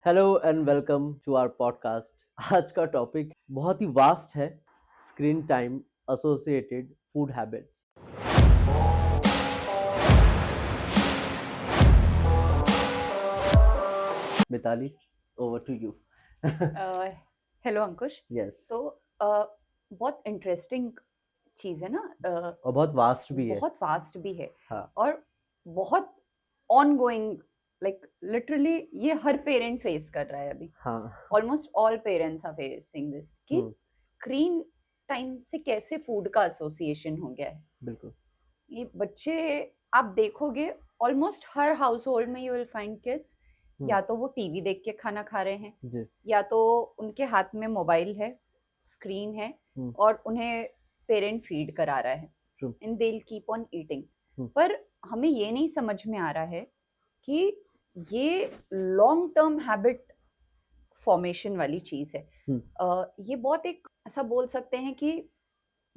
Hello and welcome to our podcast. आज का topic बहुत ही वास्ट है। Screen time associated food habits. Mitali, over to you. Hello Ankush. Yes. तो बहुत इंटरेस्टिंग चीज़ है ना। और बहुत वास्ट भी है। बहुत फास्ट भी है हाँ। और बहुत ऑन गोइंग, लाइक लिटरली ये हर पेरेंट फेस कर रहा है अभी। हाँ। Almost all parents are facing this कि हम्म। स्क्रीन टाइम से कैसे फूड का एसोसिएशन हो गया है। बिल्कुल। ये बच्चे, आप देखोगे ऑलमोस्ट हर हाउस होल्ड में यू विल फाइंड किड्स, हम्म। या तो वो टीवी देख के खाना खा रहे हैं, जी। या तो उनके हाथ में मोबाइल है, स्क्रीन है, हम्म। और उन्हें पेरेंट फीड करा रहा है true. And they will keep on eating. Hmm. पर हमें ये नहीं समझ में आ रहा है कि ये लॉन्ग टर्म हैबिट फॉर्मेशन वाली चीज है। हम्म। ये बहुत एक ऐसा बोल सकते हैं कि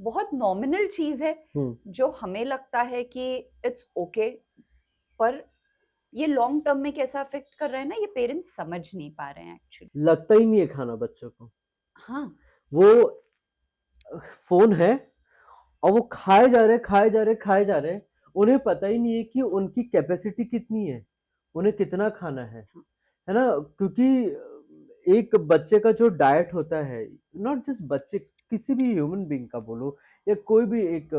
बहुत नॉमिनल चीज है हम्म। जो हमें लगता है कि इट्स ओके, पर ये लॉन्ग टर्म में कैसा अफेक्ट कर रहा है ना, ये पेरेंट्स समझ नहीं पा रहे हैं एक्चुअली। लगता ही नहीं है खाना बच्चों को। हाँ। वो फोन है और वो खाए जा रहे खाए जा रहे खाए जा रहे। उन्हें पता ही नहीं है कि उनकी कैपेसिटी कितनी है, उन्हें कितना खाना है ना? क्योंकि एक बच्चे का जो डाइट होता है, नॉट जस्ट बच्चे, किसी भी ह्यूमन बीइंग का बोलो या कोई भी एक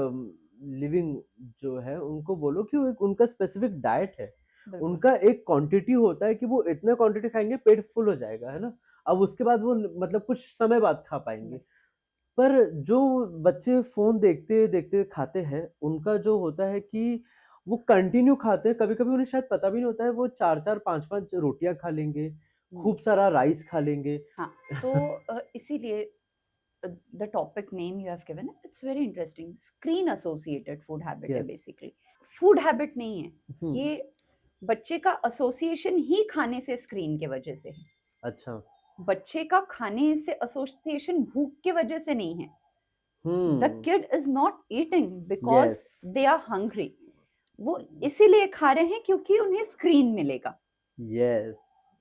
लिविंग जो है उनको बोलो कि वो एक उनका स्पेसिफिक डाइट है। बिल्कुल। उनका एक क्वांटिटी होता है कि वो इतना क्वांटिटी खाएंगे पेट फुल हो जाएगा, है ना? अब उसके बाद वो मतलब कुछ समय बाद खा पाएंगे। पर जो बच्चे फ़ोन देखते-देखते खाते हैं, उनका जो होता है कि वो कंटिन्यू खाते हैं, कभी-कभी उन्हें शायद पता भी नहीं होता है, वो 4-4 5-5 रोटियाँ खा लेंगे, हम्म, खूब सारा राइस खा लेंगे। हाँ। तो इसीलिए the topic name you have given, it's very interesting. Screen associated food habit है यस। बेसिकली। फूड हैबिट नहीं है हुँ। ये, बच्चे का एसोसिएशन ही खाने से स्क्रीन के वजह से है। अच्छा। बच्चे का खाने से एसोसिएशन भूख के वजह से नहीं है। The hmm. Kid is not eating because yes. They are hungry. वो इसीलिए खा रहे हैं क्योंकि उन्हें स्क्रीन मिलेगा। यस।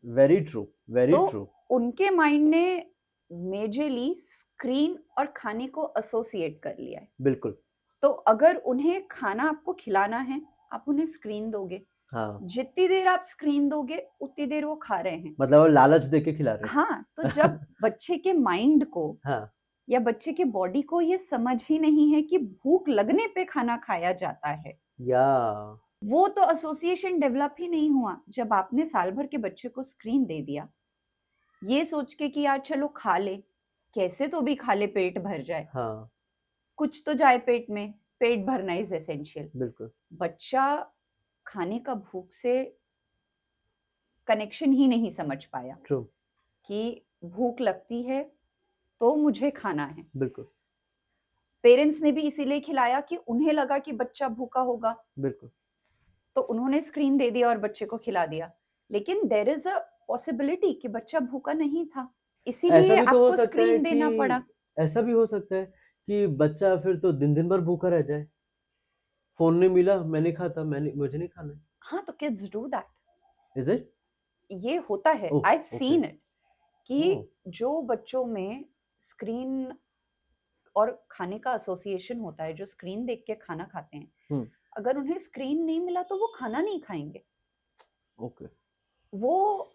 वेरी ट्रू, वेरी तो ट्रू। उनके माइंड ने मेजरली स्क्रीन और खाने को एसोसिएट कर लिया है। बिल्कुल। तो अगर उन्हें खाना आपको खिलाना है, आप उन्हें स्क्रीन दोगे। हाँ, जितनी देर आप स्क्रीन दोगे उतनी देर वो खा रहे हैं। मतलब वो लालच देके खिला रहे हाँ, तो जब हैं। बच्चे के माइंड को हाँ, या बच्चे के बॉडी को ये समझ ही नहीं है कि भूख लगने पे खाना खाया जाता है, या वो तो एसोसिएशन डेवलप ही नहीं हुआ। जब आपने साल भर के बच्चे को स्क्रीन दे दिया ये सोच के कि यार चलो खा ले, कैसे तो भी खा ले, पेट भर जाए, हाँ, कुछ तो जाए पेट में, पेट भरना इज एसेंशियल। बिल्कुल। बच्चा खाने का भूख से कनेक्शन ही नहीं समझ पाया ट्रू। कि भूख लगती है तो मुझे खाना है। बिल्कुल, पेरेंट्स ने भी इसीलिए खिलाया कि उन्हें लगा कि बच्चा भूखा होगा, बिल्कुल। तो उन्होंने स्क्रीन दे दिया और बच्चे को खिला दिया। लेकिन देयर इज अ पॉसिबिलिटी कि बच्चा भूखा नहीं था, ऐसा इसीलिए भी तो हो आपको सकता है स्क्रीन देना पड़ा। कि ऐसा भी हो सकता है कि बच्चा फिर तो दिन-दिन भर भूखा रह जाए। फ़ोन नहीं मिला, मैं नहीं खाता, मुझे नहीं खाना है। हाँ, तो kids do that. Is it? ये होता है, oh! I have okay. Seen it, oh! कि जो बच्चों में स्क्रीन और खाने का एसोसिएशन होता है, जो स्क्रीन देख के खाना खाते हैं, हुँ। अगर उन्हें स्क्रीन नहीं मिला तो वो खाना नहीं खाएंगे। ओके। वो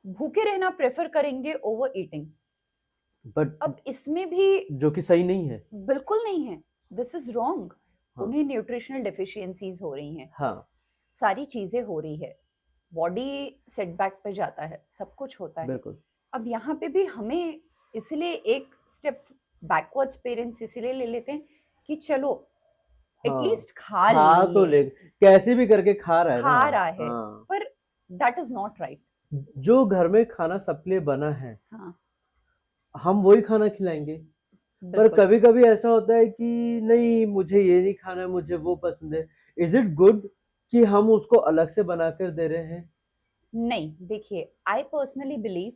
भूखे रहना प्रेफर करेंगे ओवर ईटिंग। बट अब इसमें भी जो कि सही नहीं है। बिल्कुल नहीं है, दिस इज रॉन्ग। हाँ, उन्हें न्यूट्रिशनल डेफिशिएंसीज हो रही हैं, हाँ, सारी चीजें हो रही है, बॉडी सेटबैक पे जाता है, सब कुछ होता है। बिल्कुल। अब यहाँ पे भी हमें इसलिए एक स्टेप बैकवर्ड्स पेरेंट्स इसलिए ले लेते हैं कि चलो हाँ, एटलीस्ट खा खा तो लिए, ले, कैसे भी करके खा रहा है ना। खा रहा है। हाँ, पर दैट इज नॉट राइट। जो घर में खाना सबके लिए बना है, हाँ, हम वही खाना खिलाएँगे। पर बिल्कुल। कभी-कभी ऐसा होता है कि नहीं, मुझे ये नहीं खाना है, मुझे वो पसंद है। इज़ इट गुड कि हम उसको अलग से बनाकर दे रहे हैं? नहीं, देखिए, आई पर्सनली बिलीव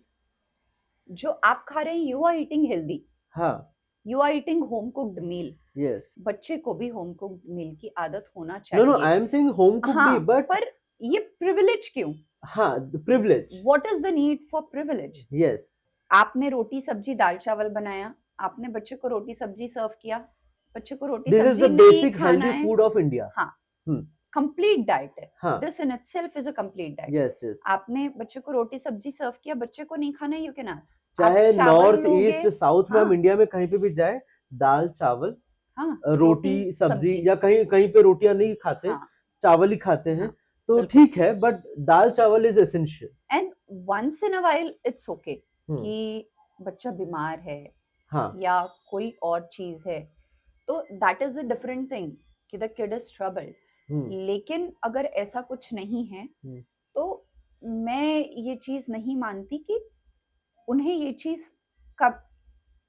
जो आप खा रहे हैं यू आर ईटिंग हेल्दी, हाँ, you are eating home cooked meal. Yes. बच्चे को भी होम कुक्ड मील की आदत होना नो, नो, चाहिए। I am saying home cooked हाँ, ही, बट पर ये प्रिविलेज क्यों? हाँ, privilege. What is the need for privilege? Yes. आपने रोटी सब्जी दाल चावल बनाया, आपने बच्चे को रोटी सब्जी सर्व किया, बच्चे को रोटी दिस इज सब्जी द नहीं बेसिक खाना हेल्दी है। Food of India. हाँ, हम्म। कंप्लीट डाइट है। हाँ। This in itself is a complete diet. Yes yes. आपने बच्चे को रोटी सब्जी सर्व किया, बच्चे को नहीं खाना है, यू कैन आस्क। आप चाहे चावल नॉर्थ लोगे, ईस्ट साउथ में हम हाँ इंडिया में कहीं पे भी जाए, दाल चावल, हाँ, रोटी सब्जी, सब्जी, या कहीं कहीं पे रोटियां नहीं खाते, हाँ चावल ही खाते हैं, हाँ, तो बिल्कुल। ठीक है, but dal chawal is essential. And once in a while it's okay hmm. कि बच्चा बीमार है हाँ। या कोई और चीज है, तो that is a different thing कि द किड इज ट्रबल्ड। हम्म। लेकिन अगर ऐसा कुछ नहीं है हम्म। तो मैं ये चीज नहीं मानती कि उन्हें ये चीज का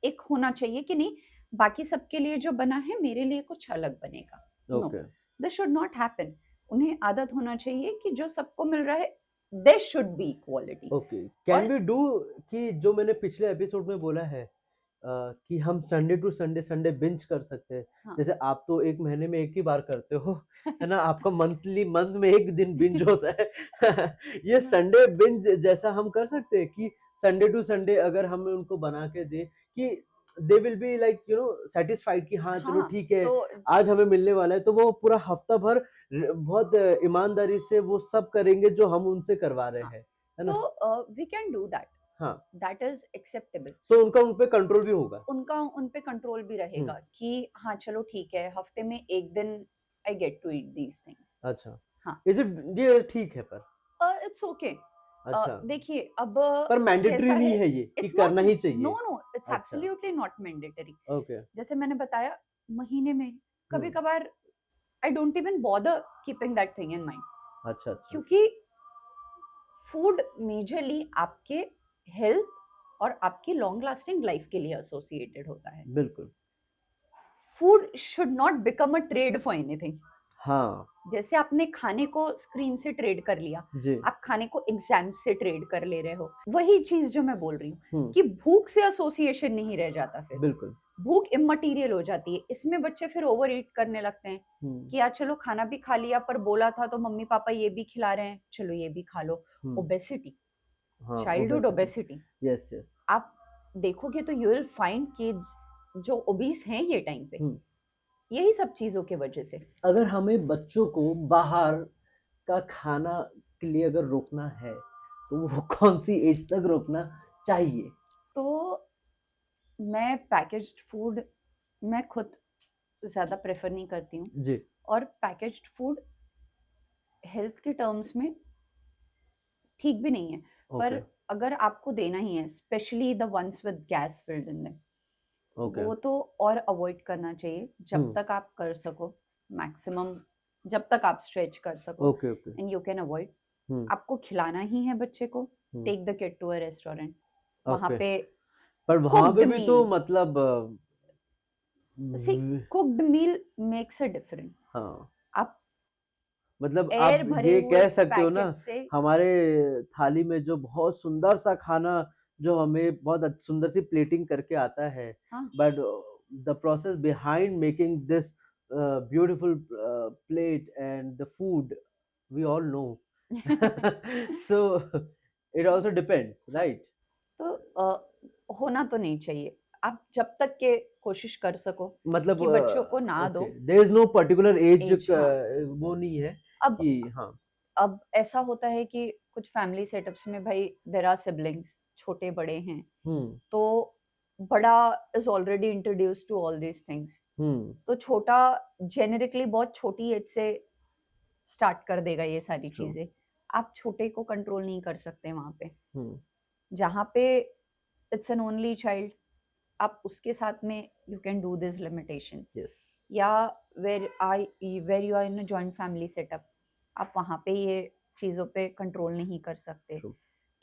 एक होना चाहिए कि नहीं, बाकी सबके लिए जो बना है मेरे लिए कुछ अलग बनेगा। No, okay this should not happen. उन्हें आदत होना चाहिए कि जो सबको मिल रहा है there should be equality. Okay. Can और वी डू कि जो मैंने पिछले एपिसोड में बोला है, कि हम Sunday to Sunday Sunday binge कर सकते हैं। हाँ जैसे आप तो एक महीने में एक ही बार करते हो, है ना, आपका मंथ में एक दिन बिंज होता है। ये संडे बिंज जैसा हम कर सकते हैं कि संडे टू संडे अगर हम उनको बना के दें कि they will be like satisfied कि हाँ चलो हाँ, ठीक है, तो आज हमें मिलने वाला है, तो वो पूरा हफ्ता भर बहुत ईमानदारी से वो सब करेंगे जो हम उनसे करवा रहे हाँ, हैं, है ना। तो वी कैन डू दैट, हाँ, दैट इज एक्सेप्टेबल। सो उनका उन पे कंट्रोल भी होगा। उनका उन पे कंट्रोल भी रहेगा हम्म। कि हाँ चलो ठीक है, हफ्ते में एक दिन I get to eat these things. अच्छा, हाँ, इज इट, ये ठीक है, पर इट्स ओके। अच्छा, देखिए अब पर मैंडेटरी कैसा नहीं है, है ये कि इट्स नॉट, करना ही नो चाहिए। नो, इट्स अच्छा। Absolutely not mandatory. ओके। जैसे मैंने बताया, महीने में कभी हम्म। कभार I don't even bother keeping that thing in mind, अच्छा अच्छा। क्योंकि फूड मेजरली आपके हेल्थ और आपकी लॉन्ग लास्टिंग लाइफ के लिए एसोसिएटेड होता है। बिल्कुल। Food should not become a trade for anything. हाँ जैसे आपने खाने को स्क्रीन से ट्रेड कर लिया, जी। आप खाने को एग्जाम से ट्रेड कर ले रहे हो, वही चीज जो मैं बोल रही हूँ हम्म। कि भूख से एसोसिएशन नहीं रह जाता, फिर बिल्कुल। भूख इमटेरियल हो जाती है। इसमें बच्चे फिर ओवर ईट करने लगते हैं कि यार चलो खाना भी खा लिया, पर बोला था तो मम्मी पापा ये भी खिला रहे हैं, चलो ये भी खा लो। हम्म। ओबेसिटी, हाँ, childhood obesity. Obesity, yes yes. आप देखोगे तो यू विल फाइंड कि जो ओबीस हैं ये टाइम पे, हम्म। यही सब चीजों की वजह से। अगर हमें बच्चों को बाहर का खाना के लिए अगर रोकना है, तो वो कौन सी एज तक रोकना चाहिए? तो मैं पैकेज्ड फूड मैं खुद ज़्यादा प्रेफर नहीं करती हूँ, जी। और पैकेज्ड फूड हेल्थ के टर्म्स में ठीक भी नहीं है। पर ओके। अगर आपको देना ही है, specially the ones with gas filled in them, okay. वो तो और अवॉइड करना चाहिए जब तक आप कर सको, मैक्सिमम जब तक आप स्ट्रेच कर सको okay okay. And you can avoid. Hmm. आपको खिलाना ही है बच्चे को, hmm. Take the kid to a restaurant, वहाँ ओके। पे पर वहां कुक्ड पे भी तो मील, मतलब see cooked meal makes a difference. हाँ, आप मतलब एयर आप भरे ये हुए कह सकते हो ना, पैकेट से, हमारे थाली में जो बहुत सुंदर सा खाना, जो हमें बहुत सुंदर सी प्लेटिंग करके आता है, हाँ but the process behind making this beautiful plate and the food, we all know. So it also depends, right? तो होना तो नहीं चाहिए। आप जब तक के कोशिश कर सको मतलब कि बच्चों को ना दो okay, there is no particular age, age. हाँ, वो नहीं है अब कि हाँ। अब ऐसा होता है कि कुछ फैमिली सेटअप्स में भाई देयर आर सिबलिंग्स, छोटे बड़े हैं, हम्म। तो बड़ा is already introduce to all these things, hmm. तो छोटा जेनेरिकली बहुत छोटी एज से स्टार्ट कर देगा ये सारी ट्रू। चीजें। आप छोटे को कंट्रोल नहीं कर सकते वहां पे। हम्म। जहाँ पे इट्स एन ओनली चाइल्ड, आप उसके साथ में you can do this limitations. Yes. या where you are in a joint family setup, आप वहाँ पे ये चीज़ों पे कंट्रोल नहीं कर सकते, ट्रू।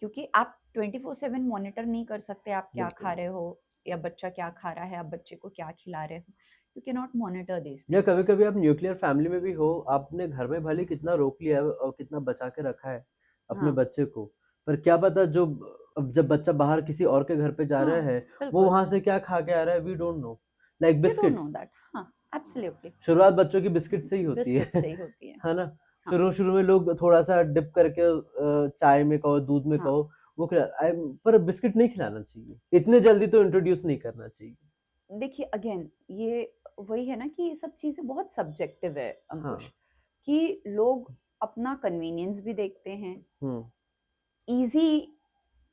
क्योंकि आप 24/7 मॉनिटर नहीं कर सकते आप क्या बिल्कुल। खा रहे हो या बच्चा क्या खा रहा है, आप बच्चे को क्या खिला रहे हो। You can not monitor this या थिंग्स। कभी कभी आप न्यूक्लियर फैमिली में भी हो, आपने घर में भले कितना रोक लिया है और कितना बचा के रखा है अपने हाँ बच्चे को, पर क्या पता जो, अब जब बच्चा बाहर किसी और के घर पे जा हाँ, रहा है, वो बिल्कुल, वहां से क्या खा के आ रहा है, we don't know, like we don't know biscuits. That. हाँ, एब्सोल्युटली, शुरुआत बच्चों की बिस्किट से ही होती बिस्किट है। से ही होती है। है ना? हाँ शुरू में लोग थोड़ा सा डिप करके चाय में कहो, दूध में हाँ कहो, वो पर बिस्किट नहीं खिलाना चाहिए, इतने जल्दी तो इंट्रोड्यूस नहीं करना चाहिए। देखिए अगेन ये वही है ना कि ये सब चीजें बहुत सब्जेक्टिव है अंकुश, हाँ। कि लोग अपना कन्वीनियंस भी देखते हैं, हम्म। इजी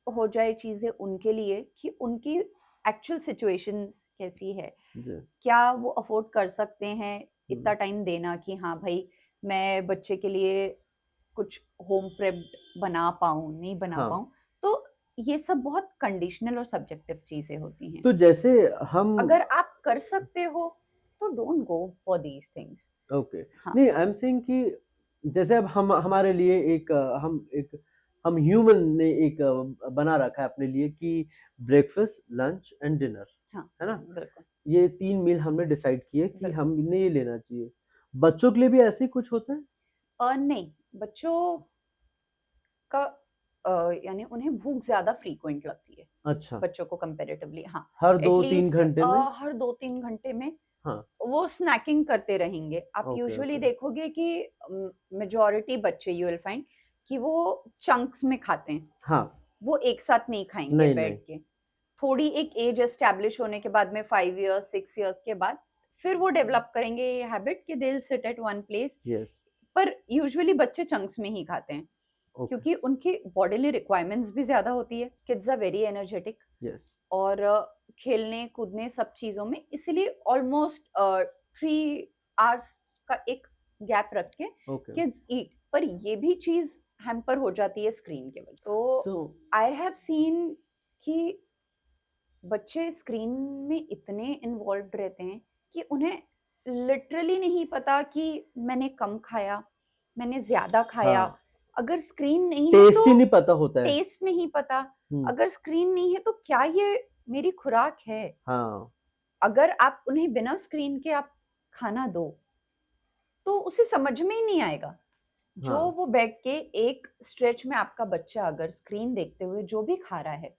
हो जाए चीजें उनके लिए कि उनकी एक्चुअल सिचुएशंस कैसी है, जी। क्या वो अफोर्ड कर सकते हैं इतना हम्म। टाइम देना कि हाँ भाई मैं बच्चे के लिए कुछ होम प्रेप्ड बना पाऊँ नहीं बना हाँ। पाऊँ। तो ये सब बहुत कंडीशनल और सब्जेक्टिव चीजें होती हैं। तो जैसे हम अगर आप कर सकते हो तो don't go for these things. Okay, हाँ नहीं आई एम सेइंग कि जैसे अब हम हमारे लिए हम ह्यूमन ने एक बना रखा है अपने लिए कि ब्रेकफास्ट, लंच एंड डिनर, हाँ है ना? बिल्कुल ये 3 मील हमने डिसाइड किए कि बिल्कुल। हमने ये लेना चाहिए। बच्चों के लिए भी ऐसे ही कुछ होता है? नहीं, बच्चों का यानी उन्हें भूख ज्यादा फ्रीक्वेंट लगती है अच्छा, बच्चों को कंपैरेटिवली। हाँ हर 2-3 एटलीस्ट घंटे में? हर 2-3 घंटे में हाँ, वो स्नैकिंग करते रहेंगे। आप ओके, यूजुअली ओके। देखोगे कि मेजॉरिटी बच्चे यू विल फाइंड कि वो चंक्स में खाते हैं, हाँ, वो एक साथ नहीं खाएंगे नहीं, नहीं। बैठ के। थोड़ी एक एज एस्टैब्लिश होने के बाद में 5 इयर्स 6 इयर्स के बाद फिर वो डेवलप करेंगे ये हैबिट कि they will sit at one place. Yes, पर यूजुअली बच्चे चंक्स में ही खाते हैं ओके, क्योंकि उनकी बॉडीली रिक्वायरमेंट्स भी ज्यादा होती है। Kids are very energetic yes, और खेलने कूदने सब चीजों में, इसीलिए ऑलमोस्ट 3 आवर्स का एक गैप रख के ओके। किड्स ईट। पर ये भी चीज हैम्पर हो जाती है स्क्रीन के वजह। तो सो आई हैव सीन कि बच्चे स्क्रीन में इतने इन्वॉल्व रहते हैं कि उन्हें लिटरली नहीं पता कि मैंने कम खाया, मैंने ज्यादा खाया। हाँ, अगर स्क्रीन नहीं है टेस्ट तो ही नहीं पता होता है। टेस्ट नहीं पता। हुँ, अगर स्क्रीन नहीं है तो क्या ये मेरी खुराक है? हाँ, अगर आप उन्हें बिना स्क्रीन के आप खाना दो तो उसे समझ में ही नहीं आएगा। जो हाँ, वो बैठ के एक स्ट्रेच में आपका बच्चा अगर स्क्रीन देखते हुए जो भी खा रहा है,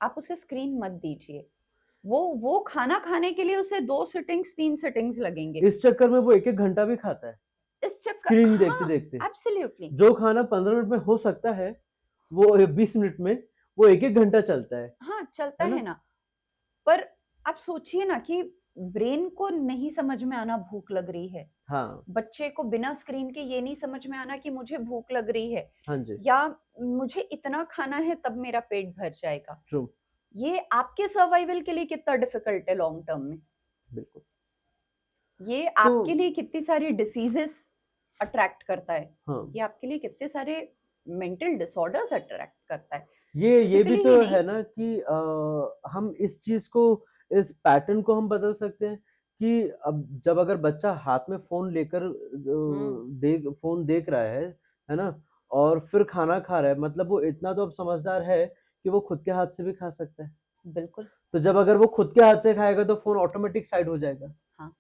आप उसे स्क्रीन मत दीजिए। वो खाना खाने के लिए उसे 2 सिटिंग्स 3 सिटिंग्स लगेंगे। इस चक्कर में वो 1-1 घंटा भी खाता है, इस चक्कर स्क्रीन हाँ, देखते-देखते। एब्सोल्युटली। जो खाना 15 मिनट में हो सकता है, वो 20 मिनट में, वो 1-1 घंटा चलता हाँ, चलता है ना? है ना। पर आप सोचिए ना कि ब्रेन को नहीं समझ में आना भूख लग रही है। हाँ, बच्चे को बिना स्क्रीन के ये नहीं समझ में आना कि मुझे भूख लग रही है हाँ जी, या मुझे इतना खाना है तब मेरा पेट भर जाएगा। ट्रू, ये आपके सर्वाइवल के लिए कितना डिफिकल्ट है लॉन्ग टर्म में। बिल्कुल। ये तो आपके लिए कितनी सारी डिसीजेस अट्रैक्ट करता है। हाँ, ये आपके लिए कितने सारे मेंटल डिसऑर्डर्स अट्रैक्ट करता है। ये भी फिजिकली तो ही नहीं। है ना कि हम इस चीज़ को, इस पैटर्न को हम बदल सकते हैं कि अब जब अगर बच्चा हाथ में फ़ोन लेकर हम्म फ़ोन देख रहा है ना? और फिर खाना खा रहा है, मतलब वो इतना तो अब समझदार है कि वो खुद के हाथ से भी खा सकता है। बिल्कुल। तो जब अगर वो खुद के हाथ से खाएगा तो फ़ोन ऑटोमेटिक साइड हो जाएगा। हाँ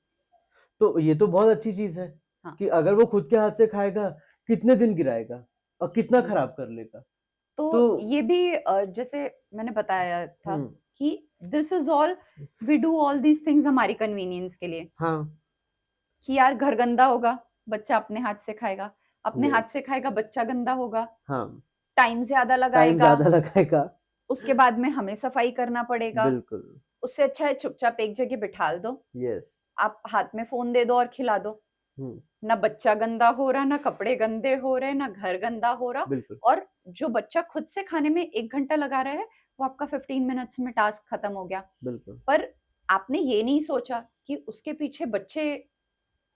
तो ये तो बहुत अच्छी चीज़ है हाँ कि अगर वो खुद के हाथ से खाएगा, कितने दिन गिराएगा और कितना बिल्कुल। खराब कर लेगा। तो तो ये भी जैसे मैंने बताया था हुँ, कि this is all, we do all these things हमारी कन्वीनियंस के लिए। हाँ, कि यार घर गंदा होगा, बच्चा अपने हाथ से खाएगा, अपने हाथ यस, से खाएगा बच्चा गंदा होगा, हाँ, टाइम ज्यादा टाइम लगाएगा, ज़्यादा लगाएगा, उसके बाद में हमें सफाई करना पड़ेगा। बिल्कुल, उससे अच्छा है चुपचाप एक जगह बिठा दो, यस, आप हाथ में फोन दे दो और खिला दो। हुँ, ना बच्चा गंदा हो रहा, ना कपड़े गंदे हो रहे, ना घर गंदा हो रहा। बिल्कुल, और जो बच्चा खुद से खाने में 1 घंटा लगा रहा है वो आपका 15 मिनट्स में टास्क खत्म हो गया। बिल्कुल, पर आपने ये नहीं सोचा कि उसके पीछे बच्चे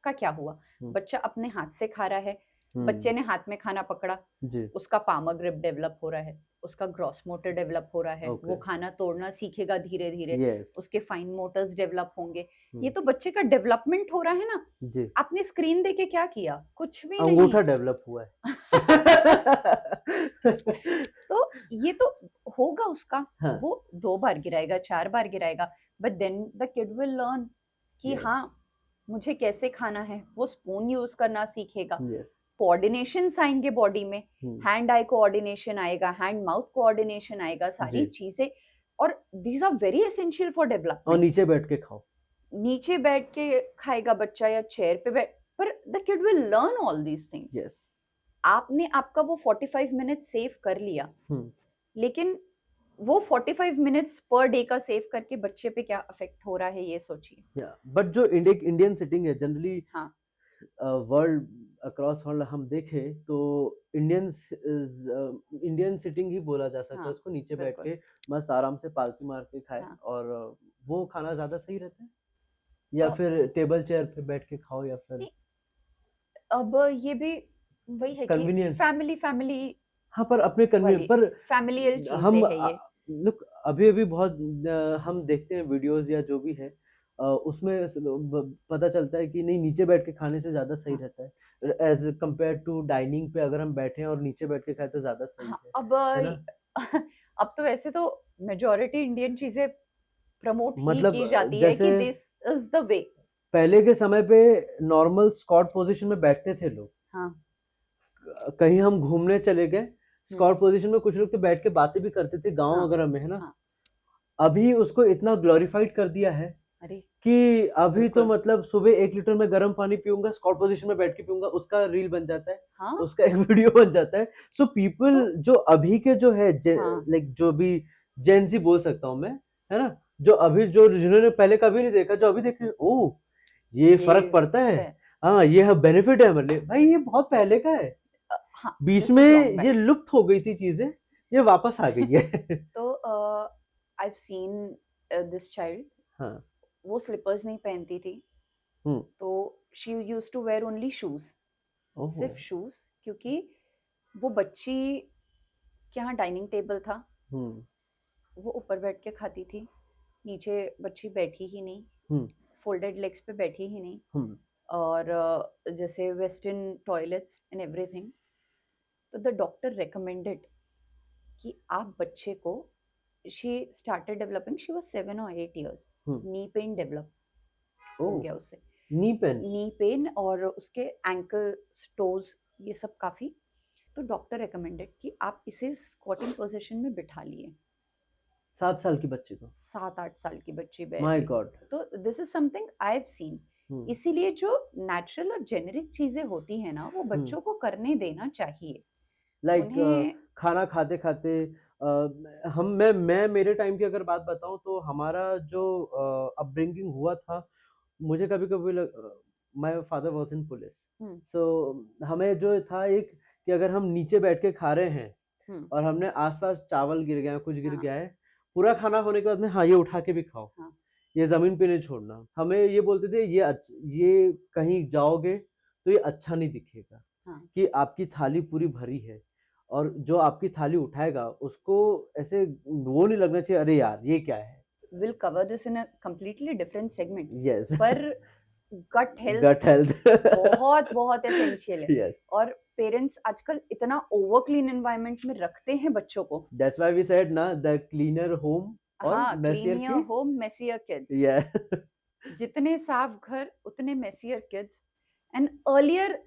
का क्या हुआ। हुँ, बच्चा अपने हाथ से खा रहा है, बच्चे हुँ, ने हाथ में खाना पकड़ा, जी, उसका पामर ग्रिप डेवलप हो रहा है, उसका ग्रॉस मोटर डेवलप हो रहा है, वो ओके, खाना तोड़ना सीखेगा धीरे धीरे, यस, उसके फाइन मोटर्स डेवलप होंगे। ये हुँ, तो बच्चे का डेवलपमेंट हो रहा है ना। जी, आपने स्क्रीन देके क्या किया? कुछ भी नहीं। अंगूठा डेवलप हुआ है। तो ये तो होगा उसका, हाँ, वो 2 बार गिराएगा 4 बार गिराएगा, but then the kid will learn कि यस, हाँ मुझे कैसे खाना है। वो स्पून यूज करना सीखेगा, यस, कोऑर्डिनेशंस आएंगे बॉडी में, हुँ, हैंड आई कोऑर्डिनेशन आएगा, हैंड माउथ कोऑर्डिनेशन आएगा, सारी जी, चीजें। और these are very essential for our development. नीचे बैठ के खाओ। नीचे बैठ के खाएगा बच्चा या चेयर पे बैठ, पर the kid will learn all these things. Yes, आपने आपका वो 45 मिनट सेव कर लिया, हम्म लेकिन वो 45 मिनट्स पर डे का सेव करके बच्चे पे क्या अफेक्ट हो रहा है ये सोचिए। या बट जो इंडियन सिटिंग है जनरली हाँ वर्ल्ड अक्रॉस वर्ल्ड हम देखें तो इंडियन सिटिंग ही बोला जा सकता है हाँ उसको, नीचे बैठ बिल्कुल। के मस्त आराम से पालतू मार के खाए, हाँ और वो खाना ज्यादा सही रहता है, या अ, फिर टेबल चेयर पे बैठ के खाओ, या फिर नहीं, अब ये भी वही है कि कन्वीनियंस। फैमिली फैमिली हाँ, पर अपने कन्वीनियंस वाली पर फैमिलियल चीजें हम है ये। लुक अभी अभी बहुत हम देखते हैं वीडियोस या जो भी है, उसमें पता चलता है कि नहीं, नीचे बैठ के खाने से ज्यादा सही हाँ रहता है एज कम्पेयर टू डाइनिंग पे, अगर हम बैठे हैं और नीचे बैठ के खाए तो ज्यादा सही हाँ अब है ना। अब तो वैसे तो मेजोरिटी इंडियन चीजें प्रमोट ही मतलब की जाती है जैसे कि दिस इज द वे। पहले के समय पे नॉर्मल स्क्वाट पोजीशन में बैठते थे लोग, हाँ कहीं हम घूमने चले गए, हम्म स्क्वाट पोजीशन में कुछ लोग तो बैठ के बातें भी करते थे गांव हाँ वगैरह में, है ना। हाँ अभी उसको इतना ग्लोरीफाइड कर दिया है अरे कि अभी तो बिल्कुल। मतलब सुबह 1 लीटर में गर्म पानी पीऊंगा, स्क्वाट पोजीशन में बैठ के पीऊंगा, उसका रील बन जाता है, हाँ उसका एक वीडियो बन जाता है। सो पीपल तो जो अभी के जो है हाँ लाइक जो भी जेंजी बोल सकता हूँ मैं, है ना, जो अभी जो जिन्होंने पहले कभी नहीं देखा, जो अभी देख रहे हैं, ओ ये फर्क ये पड़ता है, है हाँ ये बेनिफिट है हमारे लिए, भाई ये बहुत पहले का है, हाँ बीच दिस में इज लॉन्ग बैक। ये लुप्त हो गई थी चीजें, ये वापस आ गई है। तो I have seen this child, हाँ। वो स्लीपर्स नहीं पहनती थी, हम्म। तो she use to wear only shoes, ओहो। सिर्फ शूज, क्योंकि वो बच्ची के यहाँ डाइनिंग टेबल था, हम्म। वो ऊपर बैठ के खाती थी, नीचे बच्ची बैठी ही नहीं, हम्म। फोल्डेड लेग्स पे बैठी ही नहीं, हम्म। और जैसे वेस्टर्न टॉयलेट्स एंड एवरीथिंग। तो द डॉक्टर रिकमेंडेड कि आप बच्चे को, she started developing, she was 7 or 8 years, hmm. Knee pain develop ओ, हो गया उसे, नी पेन। नी पेन और उसके एंकल टोज ये सब काफी। तो डॉक्टर रिकमेंडेड कि आप इसे स्क्वाटिंग पोजीशन में बिठा लिए। 7 साल की बच्ची को? 7-8 साल की बच्ची बैठ माय रही, गॉड। तो this is something I have seen. Hmm. इसीलिए जो नेचुरल और जेनेरिक चीजें होती है ना, वो हम्म। बच्चों को करने देना चाहिए लाइक उन्हें। खाना खाते खाते हम मैं मेरे टाइम की अगर बात बताऊं तो हमारा जो अपब्रिंगिंग हुआ था, मुझे कभी कभी my father was in police, hmm so हमें जो था एक, कि अगर हम नीचे बैठ के खा रहे हैं हम्म और हमने आसपास चावल गिर गया, कुछ गिर हाँ गया है, पूरा खाना होने के बाद में, हाँ ये उठा के भी खाओ, हाँ ये जमीन पे नहीं छोड़ना, हमें ये बोलते थे ये ये कहीं जाओगे तो ये अच्छा नहीं दिखेगा, हाँ कि आपकी थाली पूरी भरी है, और जो आपकी थाली उठाएगा उसको ऐसे वो नहीं लगना चाहिए अरे यार ये क्या है। Will cover this in a completely different segment. Yes. पर गट हेल्थ गट हेल्थ। बहुत बहुत एसेंशियल है। यस, और पेरेंट्स आजकल इतना ओवर क्लीन एनवायरनमेंट में रखते हैं बच्चों को। दैट्स व्हाई वी सेड ना, द क्लीनर होम और हाँ, मेसियर क्लीनियर की। Home messier kids. या। जितने साफ घर उतने मेसियर किड्स। एंड अर्लियर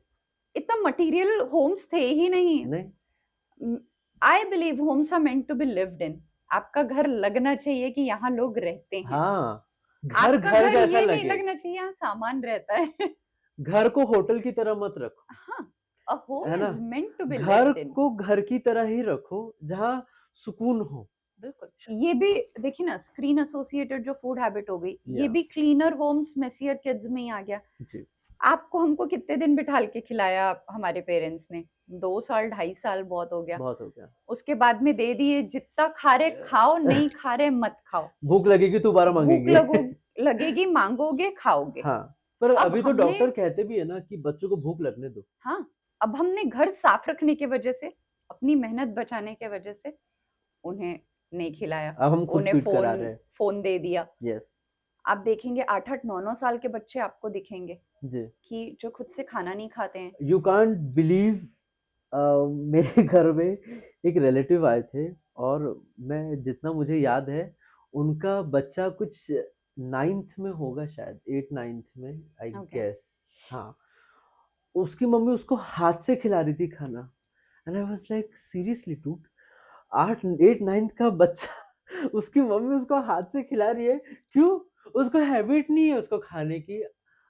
इतना मटेरियल होम्स थे ही नहीं। नहीं। I believe homes are meant to be lived in. आपका घर लगना चाहिए कि यहाँ लोग रहते हैं। हाँ, घर आपका घर घर जैसा ये नहीं लगे, लगना चाहिए यहाँ सामान रहता है। घर को होटल की तरह मत रखो, हाँ, अ होम है ना, इज मेंट टू बी घर लिव्ड इन। को घर की तरह ही रखो जहाँ सुकून हो। बिल्कुल। ये भी देखिए ना, स्क्रीन एसोसिएटेड जो फूड हैबिट हो गई, ये या। भी क्लीनर होम्स मेसियर किड्स में ही आ गया। जी। आपको हमको कितने दिन बिठाल के खिलाया हमारे पेरेंट्स ने? 2 साल 2.5 साल बहुत हो गया। बहुत हो गया। उसके बाद में दे दिए, जितना खा रहे खाओ, नहीं खा रहे मत खाओ। भूख लगेगी तो दोबारा भूख मांगेंगे। लगेगी, मांगोगे, खाओगे। हाँ, पर अब अभी तो हमने, डॉक्टर कहते भी है ना कि बच्चों को भूख लगने दो। हाँ, अब हमने घर साफ रखने की वजह से, अपनी मेहनत बचाने के वजह से उन्हें नहीं खिलाया, अब हम खुद उन्हें फीड करा फोन रहे हैं। फोन दे दिया। यस। आप देखेंगे 8-8 9 9 साल के बच्चे आपको दिखेंगे जी। कि जो खुद से खाना नहीं खाते हैं। यू कांट बिलीव, मेरे घर में एक रिलेटिव आए थे, और मैं जितना मुझे याद है, उनका बच्चा कुछ 9th में होगा, शायद 8 9th में, आई ओके। गेस। हाँ, उसकी मम्मी उसको हाथ से खिला रही थी खाना, and I was like seriously dude, 8 8 9th का बच्चा उसकी मम्मी उसको हाथ से खिला रही है, क्यों? उसको हैबिट नहीं है उसको खाने की,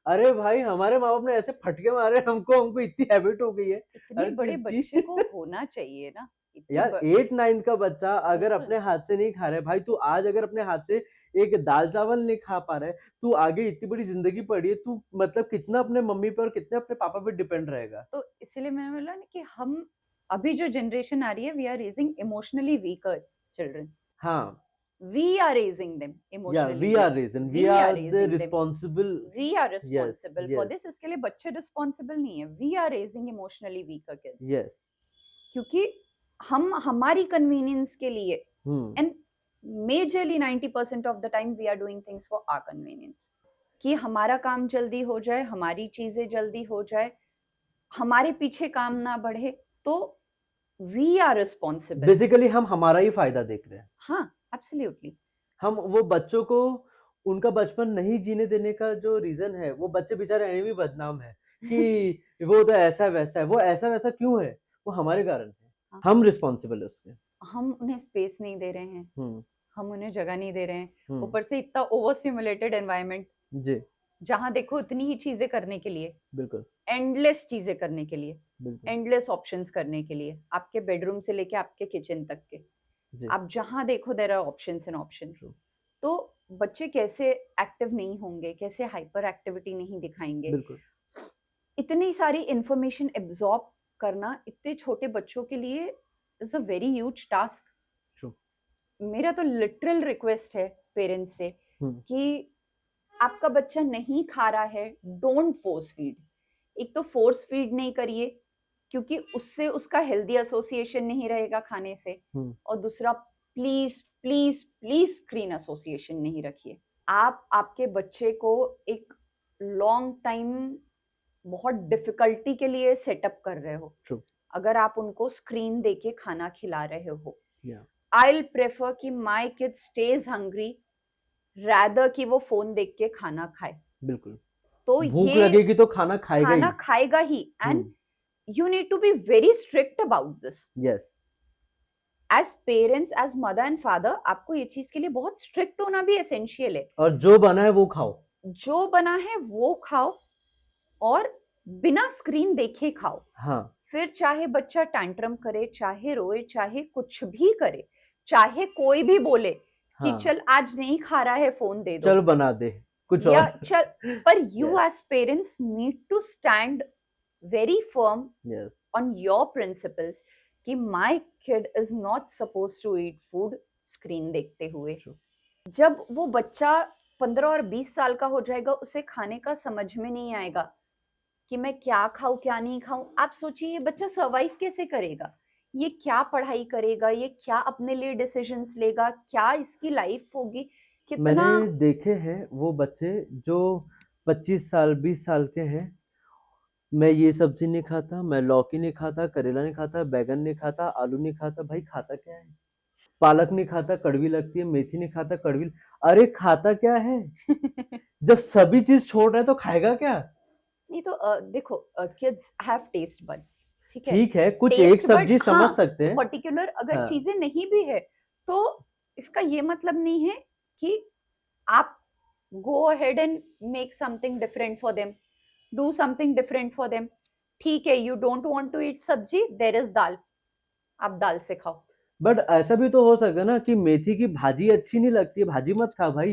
अरे भाई हमारे माँ बाप ने ऐसे फटके मारे हमको, हमको इतनी हैबिट हो गई है इतने हर बड़े चीज बच्चे को की। होना चाहिए ना, इतनी यार ब 8-9 का बच्चा अगर बिल्कुल। अपने हाथ से नहीं खा रहा है भाई, तू आज अगर अपने हाथ से एक दाल चावल नहीं खा पा रहा है, तू आगे इतनी बड़ी जिंदगी पड़ी है, तू मतलब कितना अपने मम्मी पर और कितने अपने पापा पे डिपेंड रहेगा। तो इसीलिए मैंने बोला ना कि हम अभी जो जनरेशन आ रही है, we are raising emotionally weaker children, हाँ, वी आर रेजिंग देम या emotionally we weak, are reason, we we are are the raising them, responsible. We are yes, responsible for yes, this. इसके लिए बच्चे responsible नहीं है, we are raising emotionally weaker kids, yes. क्योंकि हम हमारी convenience के लिए, hmm. And majorly 90% of the time we are doing things for our convenience, कि हमारा काम जल्दी हो जाए, हमारी चीजें जल्दी हो जाए, हमारे पीछे काम ना बढ़े, तो वी आर रिस्पॉन्सिबल। बेसिकली हम हमारा ही फायदा देख रहे हैं। हाँ, एब्सोल्युटली। हम वो बच्चों को उनका बचपन नहीं जीने देने का जो रीजन है, वो बच्चे बेचारे ऐਵੇਂ भी बदनाम है कि वो तो ऐसा वैसा है। वो ऐसा वैसा क्यों है? वो हमारे कारण है। हाँ, हम रिस्पॉन्सिबल है उसके। हम उन्हें स्पेस नहीं दे रहे हैं, हम्म। हम उन्हें जगह नहीं दे रहे हैं, हम्म। ऊपर से इतना ओवर स्टिमुलेटेड एनवायरनमेंट, जी। जहां देखो इतनी ही चीजें करने के लिए, बिल्कुल। एंडलेस चीजें करने के लिए, बिल्कुल। एंडलेस ऑप्शंस करने के लिए, आपके बेडरूम से लेके आपके किचन तक के, जी। आप जहां देखो there are options and options. True. तो बच्चे कैसे एक्टिव नहीं होंगे, कैसे हाइपर एक्टिविटी नहीं दिखाएंगे, बिल्कुल। इतनी सारी इंफॉर्मेशन एब्जॉर्ब करना इतने छोटे बच्चों के लिए is a very huge task. True. मेरा तो लिटरल रिक्वेस्ट है पेरेंट्स से हम्म। कि आपका बच्चा नहीं खा रहा है, डोंट फोर्स फीड। एक तो फोर्स फीड नहीं करिए, क्योंकि उससे उसका हेल्दी एसोसिएशन नहीं रहेगा खाने से, हम्म। और दूसरा, please please please screen association नहीं रखिए। आप आपके बच्चे को एक लॉन्ग टाइम बहुत डिफिकल्टी के लिए सेटअप कर रहे हो, ट्रू। अगर आप उनको स्क्रीन देके खाना खिला रहे हो। या। आई प्रेफर कि my kid stage hungry rather कि वो फोन देख के खाना खाए। बिल्कुल। तो भूख ये लगेगी तो खाना खाएगा खाना ही। खाएगा ही, and hmm. you need to be very strict about this yes. as parents, as mother and father। आपको ये चीज के लिए बहुत स्ट्रिक्ट होना भी एसेंशियल है। और जो बना है वो खाओ। जो बना है वो खाओ, और बिना स्क्रीन देखे खाओ। हाँ। फिर चाहे बच्चा टैंट्रम करे, चाहे रोए, चाहे कुछ भी करे, चाहे कोई भी बोले कि हाँ। चल आज नहीं खा रहा है, फोन दे दो, चल बना दे कुछ या और। चल, पर you Yes. as parents need to stand very firm Yes. on your principles कि my kid is not supposed to eat food screen देखते हुए। True. जब वो बच्चा 15 और 20 साल का हो जाएगा, उसे खाने का समझ में नहीं आएगा कि मैं क्या खाऊं क्या नहीं खाऊं। आप सोचिए ये बच्चा सर्वाइव कैसे करेगा, ये क्या पढ़ाई करेगा, ये क्या अपने लिए डिसीजंस लेगा, क्या इसकी लाइफ होगी, मैंने कितना। देखे हैं वो बच्चे जो 25 साल 20 साल के हैं, मैं ये सब्जी नहीं खाता, मैं लौकी नहीं खाता, करेला नहीं खाता, बैगन नहीं खाता, आलू नहीं खाता। भाई खाता क्या है? पालक नहीं खाता, कड़वी लगती है। मेथी नहीं खाता, कड़वी। अरे खाता क्या है? जब सभी चीज छोड़ रहा है तो खाएगा क्या? नहीं तो देखो, किड्स हैव टेस्ट बड्स, ठीक है, ठीक है, कुछ एक टेस्ट बड, सब्जी समझ हाँ, सकते हैं। पर्टिकुलर अगर हाँ। चीजें नहीं भी है, तो इसका ये मतलब नहीं है कि आप go ahead and make something different for them, do something different for them. ठीक है, you don't want to eat sabzi, there is दाल, आप दाल से खाओ। बट ऐसा भी तो हो सकता है ना कि मेथी की भाजी अच्छी नहीं लगती है, भाजी मत खा भाई,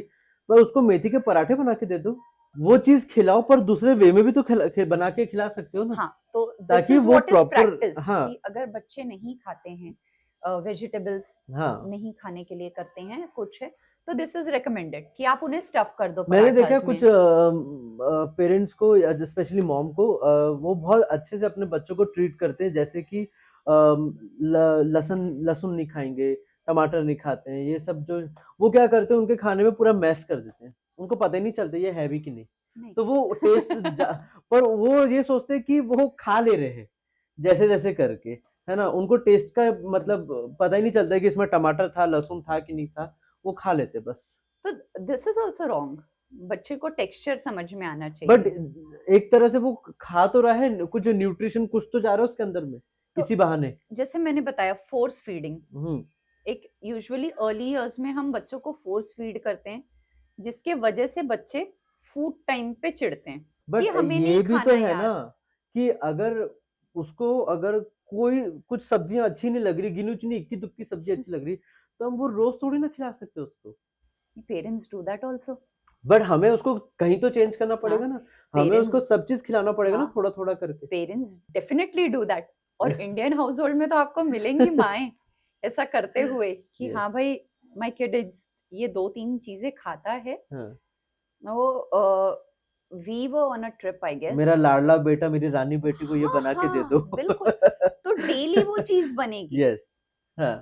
पर उसको मेथी के पराठे बना के दे दो। वो चीज खिलाओ, पर दूसरे वे में भी तो बना के खिला सकते हो ना। हाँ, तो दिस ताकि इज वो व्हाट इज प्रॉपर। प्रैक्टिस, हाँ। कि अगर बच्चे नहीं खाते हैं, वेजिटेबल्स हाँ। नहीं खाने के लिए करते हैं कुछ है, तो दिस इज रिकमेंडेड कि आप उन्हें स्टफ कर दो मैंने देखा पराठास कुछ में। पेरेंट्स को, स्पेशली मॉम को, वो बहुत अच्छे से अपने बच्चों को ट्रीट करते हैं, जैसे कि लहसुन लहसुन नहीं खाएंगे, टमाटर नहीं खाते हैं, ये सब जो वो क्या करते हैं उनके खाने में पूरा मैश कर देते हैं, उनको पता ही नहीं चलता ये है भी कि नहीं। नहीं। तो वो टेस्ट पर वो ये सोचते हैं कि वो खा ले रहे हैं जैसे जैसे करके, है ना। उनको टेस्ट का मतलब पता ही नहीं चलता है कि इसमें टमाटर था, लहसुन था कि नहीं था, वो खा लेते बस। तो दिस इज आल्सो रॉन्ग, बच्चे को टेक्सचर समझ में आना बट चाहिए। एक तरह से वो खा तो रहा है, कुछ न्यूट्रिशन कुछ तो जा रहा है उसके अंदर में, तो इसी बहाने। जैसे मैंने बताया, फोर्स फीडिंग, हम्म। एक यूजुअली अर्ली इयर्स में हम बच्चों को फोर्स फीड करते हैं, जिसके वजह से बच्चे फूड टाइम पे चिढ़ते हैं। बट हमें ये नहीं भी तो खाना है यार। ना कि अगर कोई कुछ सब्जियां अच्छी नहीं लग रही, गिनी चुनी इक्की दुक्की सब्जी अच्छी लग रही, तो हम वो रोज थोड़ी ना खिला सकते उसको। Parents do that also. But हमें उसको कहीं तो चेंज करना हाँ, पड़ेगा ना, हमें उसको पेरेंट्स, सब चीज खिलाना पड़ेगा ना, हाँ, थोड़ा थोड़ा करके। Parents definitely do that. और इंडियन हाउस होल्ड में तो आपको मिलेंगी माएँ ऐसा करते हुए कि यस। हाँ भाई, माय किड इज ये 2-3 चीज़ें खाता है। हाँ, वो we were on a trip I guess. मेरा लाडला बेटा, मेरी रानी बेटी को ये हाँ, बना के दे हाँ, दो। बिल्कुल। तो डेली वो चीज़ बनेगी। यस। हाँ।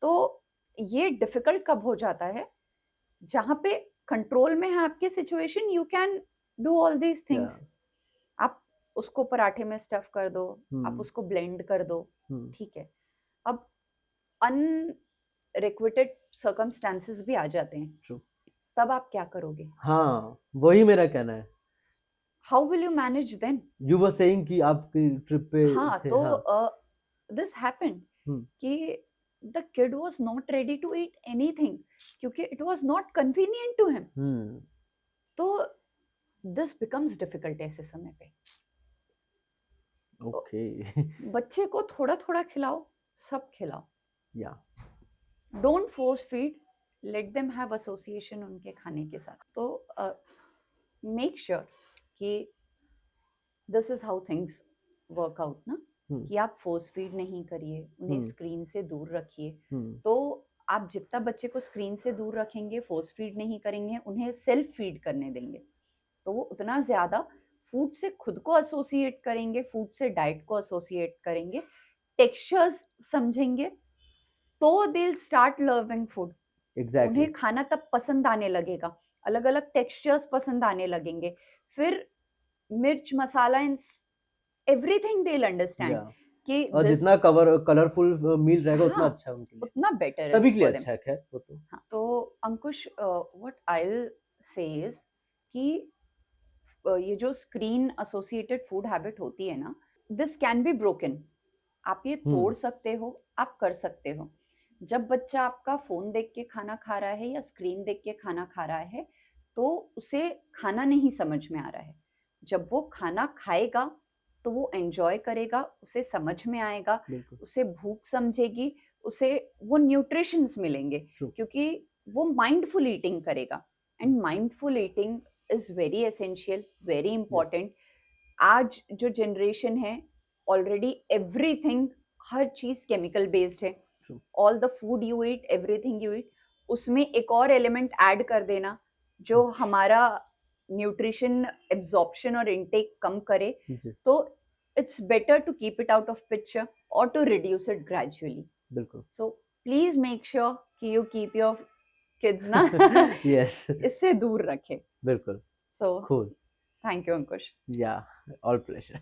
तो ये डिफिकल्ट कब हो जाता है? जहाँ पे कंट्रोल में है आपके situation, you can do all these या। थिंग्स। आप उसको पराठे में स्टफ कर दो, आप हम्म। उसको ब्लेंड कर दो, हम्म। ठीक है। अब अनरिक्वेटेड सर्कमस्टेंसेस भी आ जाते हैं, ट्रू। तब आप क्या करोगे? हाँ, वही मेरा कहना है। How will you manage then? You were saying कि आप ट्रिप पे हाँ, थे, हाँ। तो दिस हैपेंड हम्म। कि the kid was not ready to eat anything क्योंकि it was not convenient to him. Hmm. तो दिस बिकम्स डिफिकल्ट ऐसे समय पे। तो ओके। बच्चे को थोड़ा थोड़ा खिलाओ, सब खिलाओ। या। Don't force feed, let them have association उनके खाने के साथ। तो मेक श्योर कि this is how things work out ना, हम्म। कि आप फोर्स फीड नहीं करिए, उन्हें हम्म। स्क्रीन से दूर रखिए। हम्म। तो आप जितना बच्चे को स्क्रीन से दूर रखेंगे, फोर्स फीड नहीं करेंगे, उन्हें सेल्फ फीड करने देंगे, तो वो उतना ज़्यादा फूड से खुद को एसोसिएट करेंगे, फूड से डाइट को एसोसिएट करेंगे, टेक्सचर्स समझेंगे, तो they will start loving food. Exactly. उन्हें खाना तब पसंद आने लगेगा, अलग अलग टेक्सचर्स पसंद आने लगेंगे, फिर मिर्च मसाला in everything they will understand या। कि और दिस, जितना कलरफुल मील रहेगा उतना हाँ, अच्छा है उनके लिए। उतना बेटर सभी इज के लिए फॉर देम। अच्छा है, खैर वो तो। हाँ, तो Ankush, what I will say is कि ये जो स्क्रीन एसोसिएटेड फूड हैबिट होती है ना, दिस कैन बी ब्रोकन। आप ये तोड़ हम्म। सकते हो, आप कर सकते हो। जब बच्चा आपका फोन देख के खाना खा रहा है या स्क्रीन देख के खाना खा रहा है, तो उसे खाना नहीं समझ में आ रहा है। जब वो खाना खाएगा तो वो एंजॉय करेगा, उसे समझ में आएगा, बिल्कुल। उसे भूख समझेगी, उसे वो न्यूट्रिशंस मिलेंगे, ट्रू। क्योंकि वो माइंडफुल ईटिंग करेगा। And mindful eating is very essential, very yes. Important. आज जो जनरेशन है, ऑलरेडी एवरीथिंग, हर चीज केमिकल बेस्ड है। True. All the food you eat, everything you eat, उसमें एक और एलिमेंट ऐड कर देना जो हमारा न्यूट्रिशन एब्जॉर्प्शन और इनटेक कम करे, जी। तो it's better to keep it out of picture और टू रिड्यूस इट ग्रेजुअली। बिल्कुल। सो प्लीज मेक श्योर कि यू कीप योर किड्स ना यस। इससे दूर रखे। बिल्कुल। So cool. थैंक यू अंकुश। या। All pleasure.